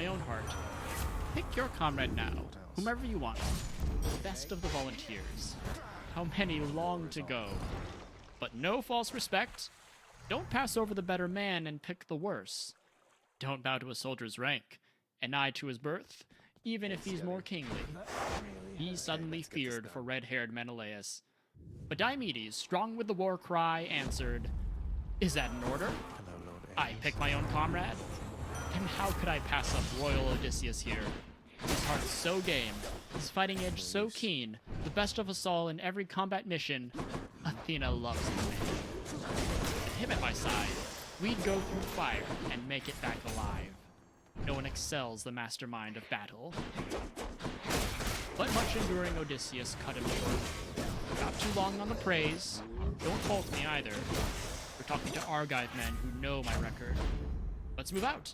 my own heart. Pick your comrade now, whomever you want. Best of the volunteers. How many long to go? But no false respect. Don't pass over the better man and pick the worse. Don't bow to a soldier's rank, an eye to his birth, even if he's more kingly. He suddenly feared for red-haired Menelaus. But Diomedes, strong with the war cry, answered, "Is that an order? I pick my own comrade? And how could I pass up royal Odysseus here? His heart so game, his fighting edge so keen, the best of us all in every combat mission. Athena loves the man. With him at my side, we'd go through fire and make it back alive. No one excels the mastermind of battle." But much enduring Odysseus cut him short. Not too long on the praise. Don't fault me either. We're talking to Argive men who know my record. Let's move out.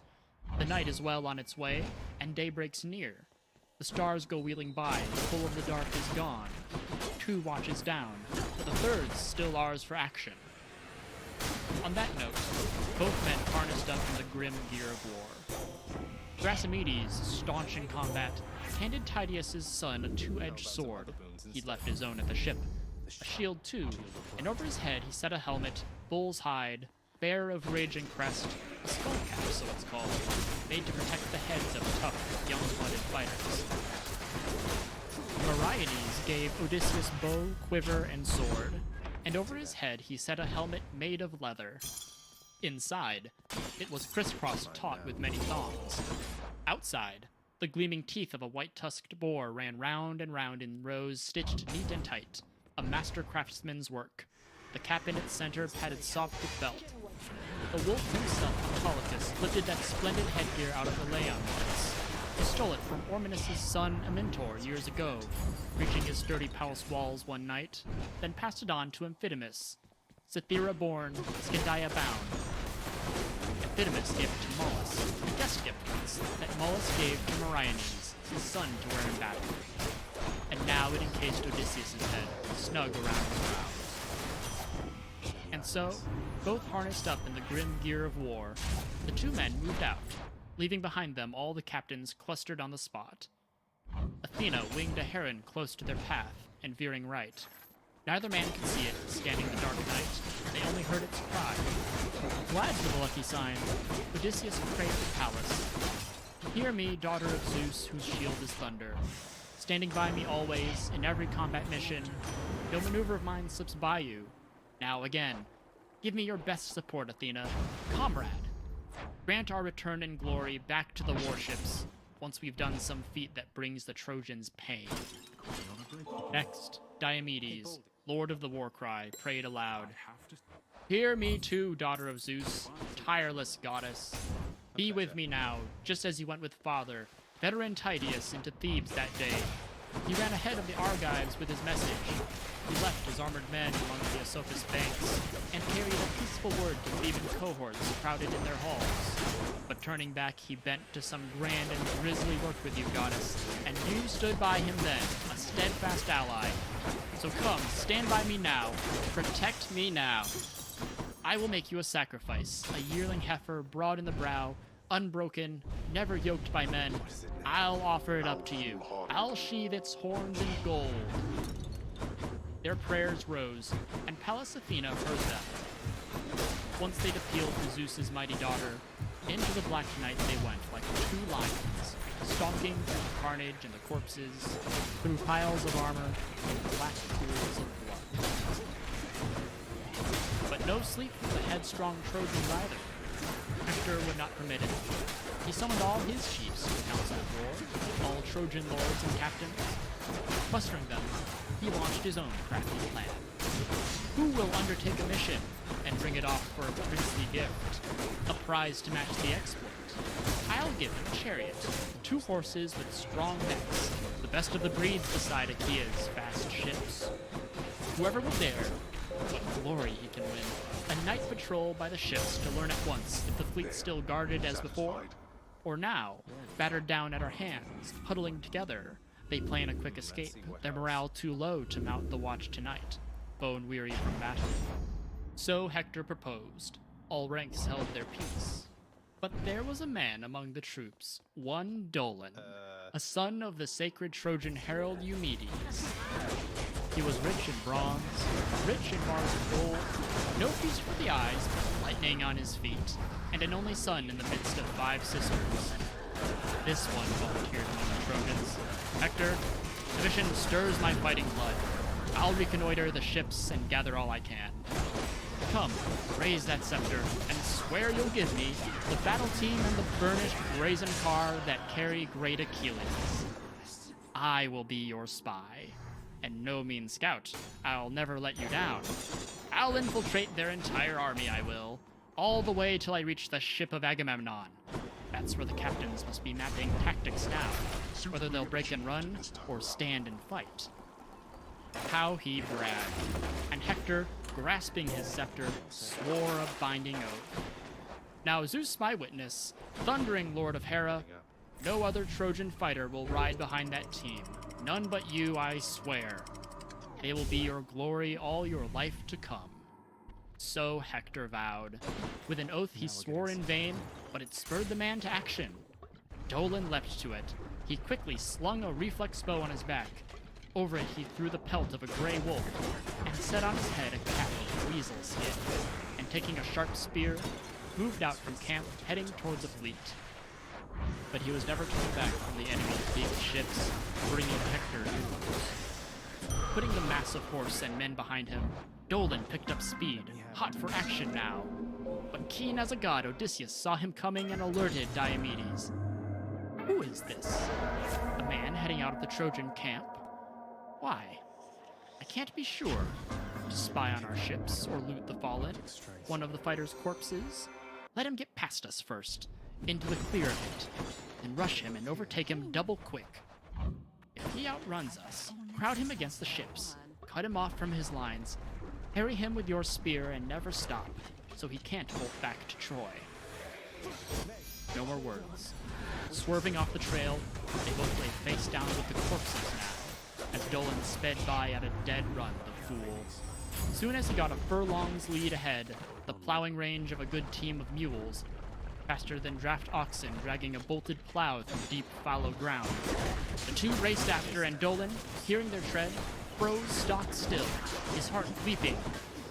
The night is well on its way, and day breaks near. The stars go wheeling by, the full of the dark is gone. 2 watches down, the 3rd's still ours for action. On that note, both men harnessed up in the grim gear of war. Thrasymedes, staunch in combat, handed Tydeus' son a 2-edged sword. He'd left his own at the ship. A shield too, and over his head he set a helmet, bull's hide, bare of ridge and crest, a skull cap, so it's called, made to protect the heads of tough, young-blooded fighters. Meriones gave Odysseus bow, quiver, and sword, and over his head he set a helmet made of leather. Inside, it was crisscrossed taut with many thongs. Outside, the gleaming teeth of a white-tusked boar ran round and round in rows stitched neat and tight, a master craftsman's work. The cap in its center padded soft with belt. The wolf himself, Autolycus, lifted that splendid headgear out of Elaeon once. He stole it from Ormenus' son Amyntor years ago, reaching his sturdy palace walls one night, then passed it on to Amphidamas, Cythera-born, Scandia-bound. Amphidamas gave it to Mollus, a guest gift once that Mollus gave to Meriones, his son, to wear in battle. And now it encased Odysseus' head, snug around his brows. And so, both harnessed up in the grim gear of war, the 2 men moved out, leaving behind them all the captains clustered on the spot. Athena winged a heron close to their path, and veering right. Neither man could see it, scanning the dark night. They only heard its cry. Glad for the lucky sign, Odysseus prayed to Pallas. "Hear me, daughter of Zeus, whose shield is thunder. Standing by me always, in every combat mission. No maneuver of mine slips by you. Now again, give me your best support, Athena. Comrade! Grant our return in glory back to the warships, once we've done some feat that brings the Trojans pain." Next, Diomedes, lord of the war cry, prayed aloud. "Hear me too, daughter of Zeus, tireless goddess. Be with me now, just as you went with father, veteran Tydeus, into Thebes that day. He ran ahead of the Argives with his message. He left his armored men along the Asophus banks, and carried a peaceful word to Theban cohorts crowded in their halls. But turning back, he bent to some grand and grisly work with you, goddess, and you stood by him then, a steadfast ally. So come, stand by me now, protect me now. I will make you a sacrifice, a yearling heifer, broad in the brow, unbroken, never yoked by men. I'll offer it up to you. I'll sheathe its horns in gold." Their prayers rose, and Pallas Athena heard them. Once they'd appealed to Zeus's mighty daughter, into the black night they went like 2 lions, stalking through the carnage and the corpses, through piles of armor and black pools of blood. But no sleep for the headstrong Trojans either. Hector would not permit it. He summoned all his chiefs to a council of war, all Trojan lords and captains. Mustering them, he launched his own crafty plan. Who will undertake a mission and bring it off for a princely gift? A prize to match the exploit. I'll give him a chariot, 2 horses with strong necks, the best of the breeds beside Achaea's fast ships. Whoever will dare, what glory he can win. A night patrol by the ships to learn at once if the fleet's still guarded as before, or now, battered down at our hands, huddling together, they plan a quick escape, their morale too low to mount the watch tonight, bone-weary from battle. So Hector proposed. All ranks held their peace. But there was a man among the troops, one Dolan, a son of the sacred Trojan herald Eumedes. He was rich in bronze, rich in bars of gold, no feast for the eyes, but lightning on his feet, and an only son in the midst of 5 sisters. This one volunteered among the Trojans. Hector, the mission stirs my fighting blood. I'll reconnoiter the ships and gather all I can. Come, raise that scepter, and swear you'll give me the battle team and the burnished brazen car that carry great Achilles. I will be your spy, and no mean scout. I'll never let you down. I'll infiltrate their entire army, I will, all the way till I reach the ship of Agamemnon. That's where the captains must be mapping tactics now, whether they'll break and run or stand and fight. How he bragged, and Hector, grasping his scepter, swore a binding oath. Now Zeus my witness, thundering lord of Hera, no other Trojan fighter will ride behind that team. None but you, I swear. They will be your glory all your life to come. So Hector vowed. With an oath he swore in vain, but it spurred the man to action. Dolan leapt to it. He quickly slung a reflex bow on his back. Over it he threw the pelt of a gray wolf, and set on his head a cap of weasel skin, and taking a sharp spear, moved out from camp, heading toward the fleet. But he was never turned back from the enemy's big ships, bringing Hector news. Putting the massive horse and men behind him, Dolan picked up speed, hot for action now. But keen as a god, Odysseus saw him coming and alerted Diomedes. Who is this? A man heading out of the Trojan camp? Why? I can't be sure. To spy on our ships or loot the fallen, one of the fighters' corpses? Let him get past us first, into the clear of it, then rush him and overtake him double quick. If he outruns us, crowd him against the ships, cut him off from his lines, harry him with your spear and never stop, so he can't bolt back to Troy. No more words. Swerving off the trail, they both lay face down with the corpses now, as Dolan sped by at a dead run, the fool. Soon as he got a furlong's lead ahead, the plowing range of a good team of mules, faster than draft oxen dragging a bolted plow through deep fallow ground. The two raced after, and Dolan, hearing their tread, froze stock still, his heart leaping.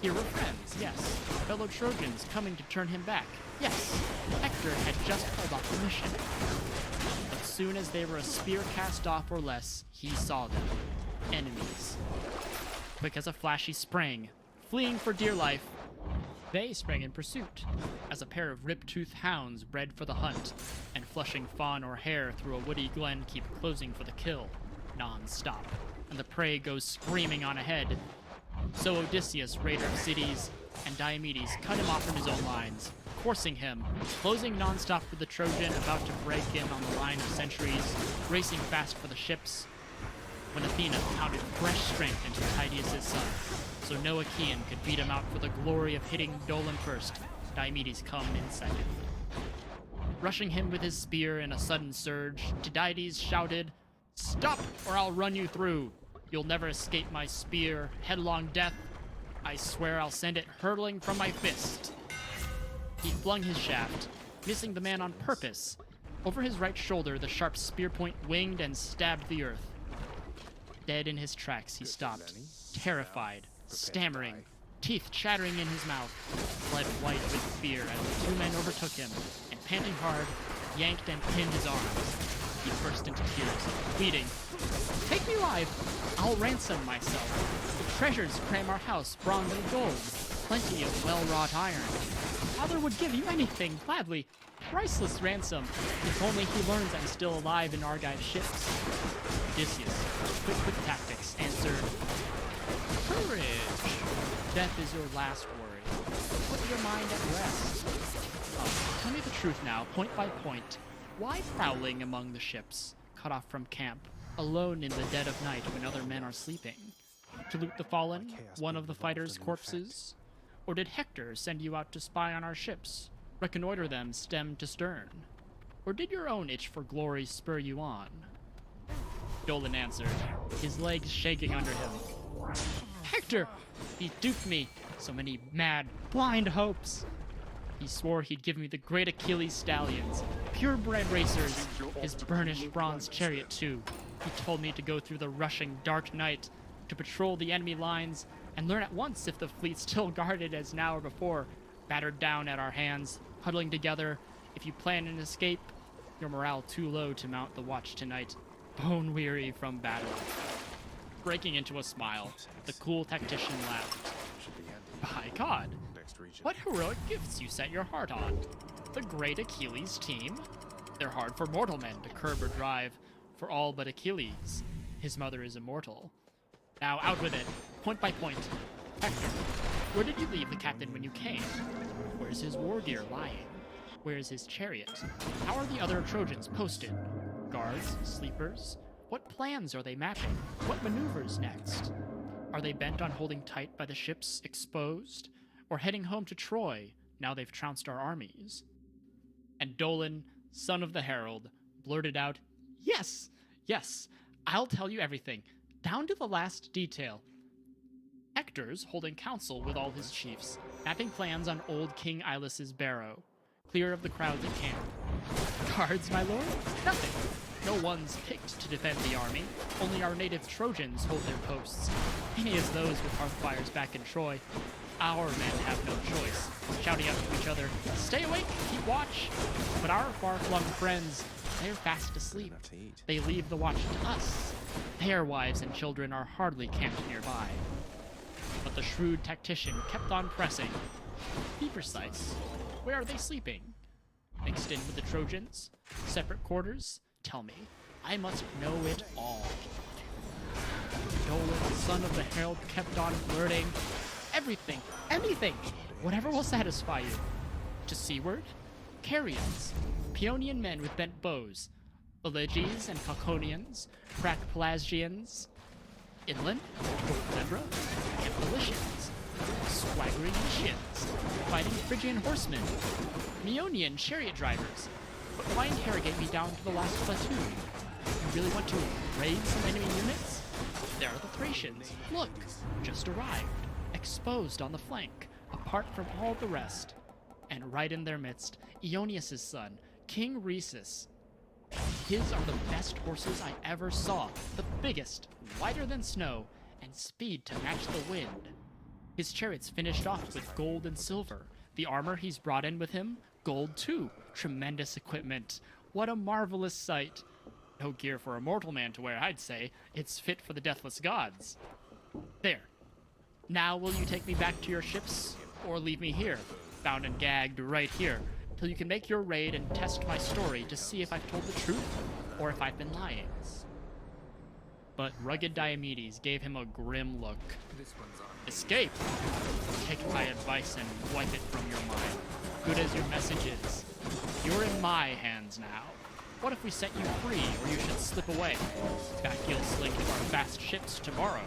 Here were friends, yes. Fellow Trojans coming to turn him back. Yes, Hector had just pulled off the mission. But soon as they were a spear cast off or less, he saw them. Enemies. Quick as a flash he sprang, fleeing for dear life. They sprang in pursuit, as a pair of rib-toothed hounds bred for the hunt, and flushing fawn or hare through a woody glen keep closing for the kill, non-stop, and the prey goes screaming on ahead. So Odysseus, raider of cities, and Diomedes cut him off from his own lines, coursing him, closing non-stop with the Trojan about to break in on the line of sentries, racing fast for the ships, when Athena pounded fresh strength into Tydeus' son, so no Achaean could beat him out for the glory of hitting Dolan first, Diomedes come in second. Rushing him with his spear in a sudden surge, Tydides shouted, "Stop, or I'll run you through! You'll never escape my spear, headlong death! I swear I'll send it hurtling from my fist!" He flung his shaft, missing the man on purpose. Over his right shoulder, the sharp spear point winged and stabbed the earth. Dead in his tracks, he stopped, terrified, stammering, teeth chattering in his mouth, blood white with fear as the two men overtook him, and panting hard, yanked and pinned his arms. He burst into tears, pleading, "Take me alive! I'll ransom myself. The treasures cram our house, bronze and gold, plenty of well-wrought iron. Father would give you anything, gladly. Priceless ransom, if only he learns I'm still alive in Argive ships." Odysseus, quick with tactics, answered, "Courage! Death is your last worry. Put your mind at rest. Tell me the truth now, point by point. Why prowling among the ships, cut off from camp, alone in the dead of night when other men are sleeping? To loot the fallen, one of the fighters' corpses? Or did Hector send you out to spy on our ships, reconnoiter them stem to stern? Or did your own itch for glory spur you on?" Dolan answered, his legs shaking under him. "Hector! He duped me! So many mad, blind hopes! He swore he'd give me the great Achilles stallions, purebred racers, his burnished bronze chariot too. He told me to go through the rushing dark night, to patrol the enemy lines, and learn at once if the fleet still guarded as now or before, battered down at our hands, huddling together. If you plan an escape, your morale too low to mount the watch tonight, bone weary from battle. Breaking into a smile, the cool tactician laughed. By God, what heroic gifts you set your heart on. The great Achilles team? They're hard for mortal men to curb or drive, for all but Achilles. His mother is immortal. Now out with it, point by point. Hector, where did you leave the captain when you came? Where's his war gear lying? Where's his chariot? How are the other Trojans posted? Guards? Sleepers? What plans are they mapping? What maneuvers next? Are they bent on holding tight by the ships exposed? Or heading home to Troy, now they've trounced our armies? And Dolan, son of the herald, blurted out, Yes, yes, I'll tell you everything, down to the last detail. Hector's holding council with all his chiefs, mapping plans on old King Ilis's barrow, clear of the crowds at camp. Guards, my lord? Nothing. No one's picked to defend the army. Only our native Trojans hold their posts. Many as those with hearth fires back in Troy. Our men have no choice, shouting out to each other, Stay awake, keep watch. But our far-flung friends, they're fast asleep. They leave the watch to us. Their wives and children are hardly camped nearby. But the shrewd tactician kept on pressing. Be precise. Where are they sleeping? Mixed in with the Trojans? Separate quarters? Tell me. I must know it all. Dolan, son of the herald, kept on blurting. Everything, anything, whatever will satisfy you. To seaward? Carians, Paeonian men with bent bows, Eliges and Cauconians, crack Pelasgians. Inland? Zebra? Campalicians, swaggering Shins, fighting Phrygian horsemen, Meonian chariot drivers. But why interrogate me down to the last platoon? You really want to raid some enemy units? There are the Thracians. Look, just arrived, exposed on the flank, apart from all the rest. And right in their midst, Ionius' son, King Rhesus. His are the best horses I ever saw, the biggest, whiter than snow, and speed to match the wind. His chariot's finished off with gold and silver. The armor he's brought in with him, gold too. Tremendous equipment. What a marvelous sight. No gear for a mortal man to wear, I'd say. It's fit for the deathless gods. There. Now will you take me back to your ships, or leave me here, bound and gagged right here, till you can make your raid and test my story to see if I've told the truth, or if I've been lying? But rugged Diomedes gave him a grim look. Escape! Take my advice and wipe it from your mind. Good as your message is. You're in my hands now. What if we set you free, or you should slip away? Back you'll slink to our fast ships tomorrow,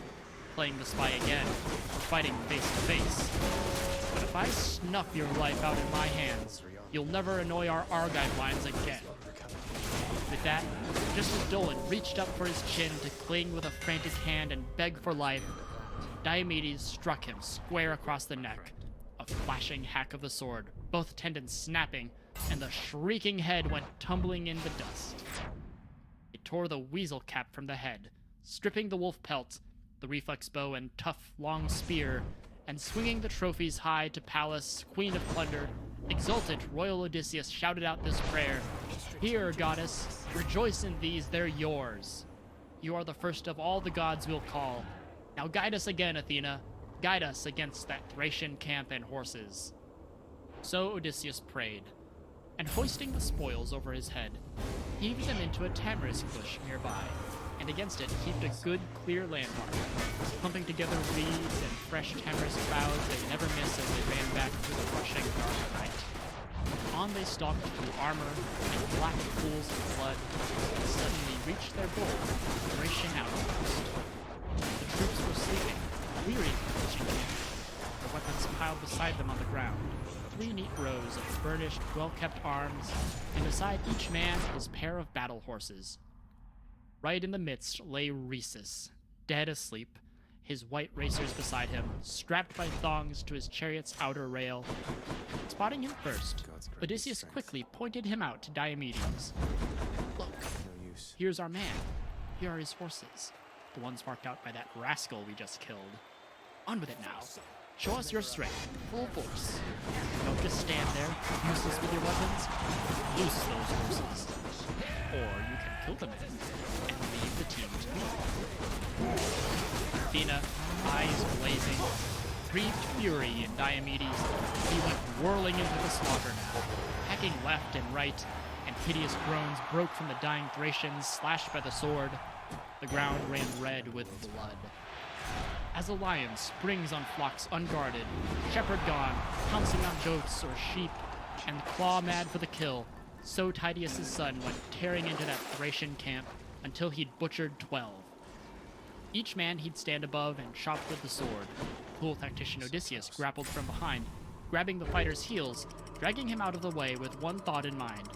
playing the spy again, or fighting face to face. But if I snuff your life out in my hands, you'll never annoy our Argive lines again. With that, just as Dolan reached up for his chin to cling with a frantic hand and beg for life, Diomedes struck him square across the neck. A flashing hack of the sword, both tendons snapping, and the shrieking head went tumbling in the dust. It tore the weasel cap from the head, stripping the wolf pelt, the reflex bow and tough, long spear, and swinging the trophies high to Pallas, queen of plunder. Exultant, royal Odysseus shouted out this prayer, Here, goddess, rejoice in these, they're yours. You are the first of all the gods we'll call. Now guide us again, Athena. Guide us against that Thracian camp and horses. So Odysseus prayed, and hoisting the spoils over his head, heaved them into a tamarisk bush nearby, and against it heaped a good, clear landmark, pumping together reeds and fresh tamarisk boughs they never miss as they ran back through the rushing dark night. On they stalked through armor and black pools of blood, and suddenly reached their goal, Thracian outpost. The troops were sleeping, weary of pitching camp, their weapons piled beside them on the ground, 3 neat rows of burnished, well-kept arms, and beside each man his pair of battle horses. Right in the midst lay Rhesus, dead asleep, his white racers beside him, strapped by thongs to his chariot's outer rail. Spotting him first, Odysseus quickly pointed him out to Diomedes. Look, here's our man. Here are his horses, the ones marked out by that rascal we just killed. On with it now. Show us your strength, full force. Don't just stand there, useless with your weapons. Loose those horses. Or you can kill them and leave the team to me. Athena, eyes blazing, breathed fury in Diomedes. He went whirling into the slaughter now, hacking left and right, and hideous groans broke from the dying Thracians, slashed by the sword. The ground ran red with blood. As a lion springs on flocks unguarded, shepherd gone, pouncing on goats or sheep, and claw-mad for the kill, so Tydeus' son went tearing into that Thracian camp until he'd butchered 12. Each man he'd stand above and chop with the sword. Cool tactician Odysseus grappled from behind, grabbing the fighter's heels, dragging him out of the way with one thought in mind.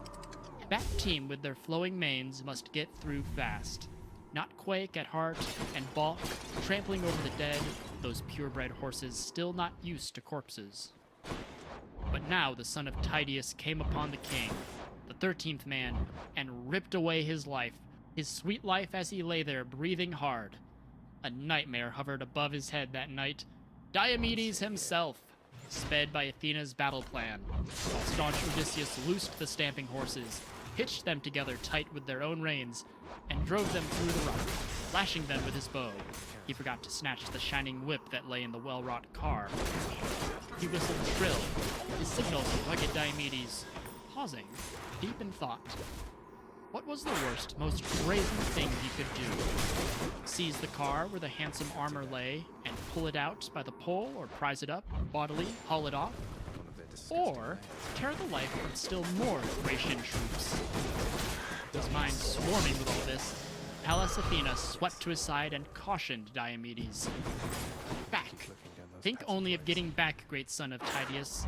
That team with their flowing manes must get through fast. Not quake at heart and balk, trampling over the dead, those purebred horses still not used to corpses. But now the son of Tydeus came upon the king, the 13th man, and ripped away his life, his sweet life as he lay there breathing hard. A nightmare hovered above his head that night. Diomedes himself, sped by Athena's battle plan, while staunch Odysseus loosed the stamping horses, hitched them together tight with their own reins, and drove them through the rock, lashing them with his bow. He forgot to snatch the shining whip that lay in the well-wrought car. He whistled shrill, his signal to rugged Diomedes, pausing, deep in thought. What was the worst, most brazen thing he could do? Seize the car where the handsome armor lay, and pull it out by the pole, or prize it up, bodily, haul it off? Or tear the life from still more Thracian troops? His mind swarming with all this, Pallas Athena swept to his side and cautioned Diomedes. Back. Think only of getting back, great son of Tydeus.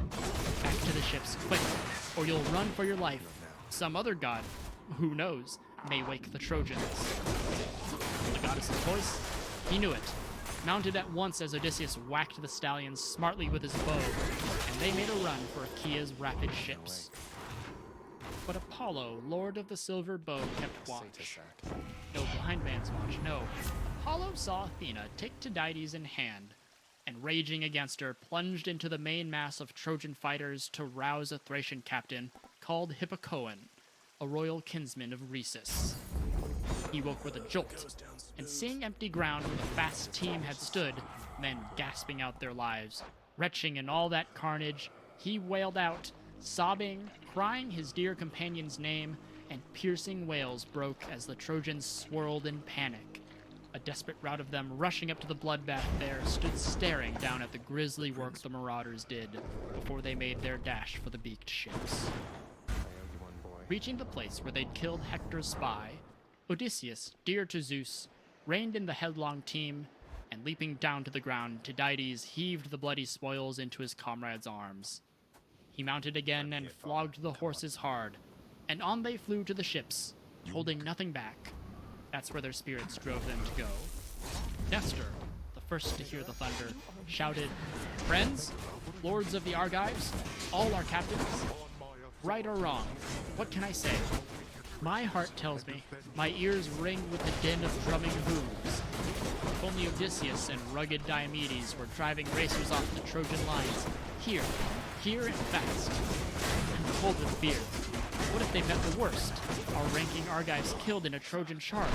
Back to the ships, quick, or you'll run for your life. Some other god, who knows, may wake the Trojans. The goddess's voice? He knew it. Mounted at once as Odysseus whacked the stallions smartly with his bow, and they made a run for Achaea's rapid ships. But Apollo, lord of the silver bow, kept watch. No blind man's watch, no. Apollo saw Athena take Tydides in hand, and raging against her, plunged into the main mass of Trojan fighters to rouse a Thracian captain called Hippocoon, a royal kinsman of Rhesus. He woke with a jolt, and seeing empty ground where the fast team had stood, men gasping out their lives, retching in all that carnage, he wailed out, sobbing, crying his dear companion's name, and piercing wails broke as the Trojans swirled in panic. A desperate rout of them rushing up to the bloodbath there stood staring down at the grisly work the marauders did before they made their dash for the beaked ships. Reaching the place where they'd killed Hector's spy, Odysseus, dear to Zeus, reined in the headlong team, and leaping down to the ground, Tydides heaved the bloody spoils into his comrade's arms. He mounted again and flogged the horses hard, and on they flew to the ships, holding nothing back. That's where their spirits drove them to go. Nestor, the first to hear the thunder, shouted, "Friends, lords of the Argives, all our captains, right or wrong, what can I say? My heart tells me, my ears ring with the din of drumming hooves. If only Odysseus and rugged Diomedes were driving racers off the Trojan lines, here and fast. I'm cold with fear. What if they met the worst? Our ranking Argives killed in a Trojan charge."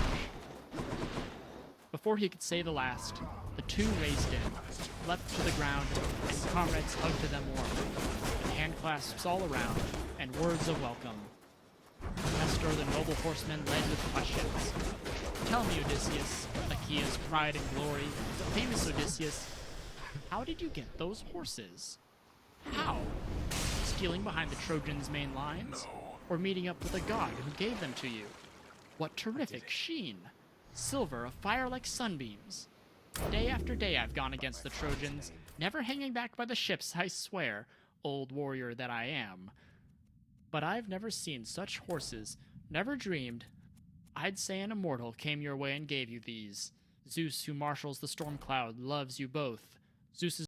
Before he could say the last, the two raced in, leapt to the ground, and comrades hugged to them warmly, with hand clasps all around, and words of welcome. Nestor, the noble horseman, led with questions. "Tell me, Odysseus, Achaea's pride and glory, famous Odysseus, how did you get those horses? How? Stealing behind the Trojans' main lines? Or meeting up with a god who gave them to you? What terrific sheen! Silver afire like sunbeams. Day after day I've gone against the Trojans, never hanging back by the ships, I swear, old warrior that I am. But I've never seen such horses, never dreamed. I'd say an immortal came your way and gave you these. Zeus, who marshals the storm cloud, loves you both. Zeus's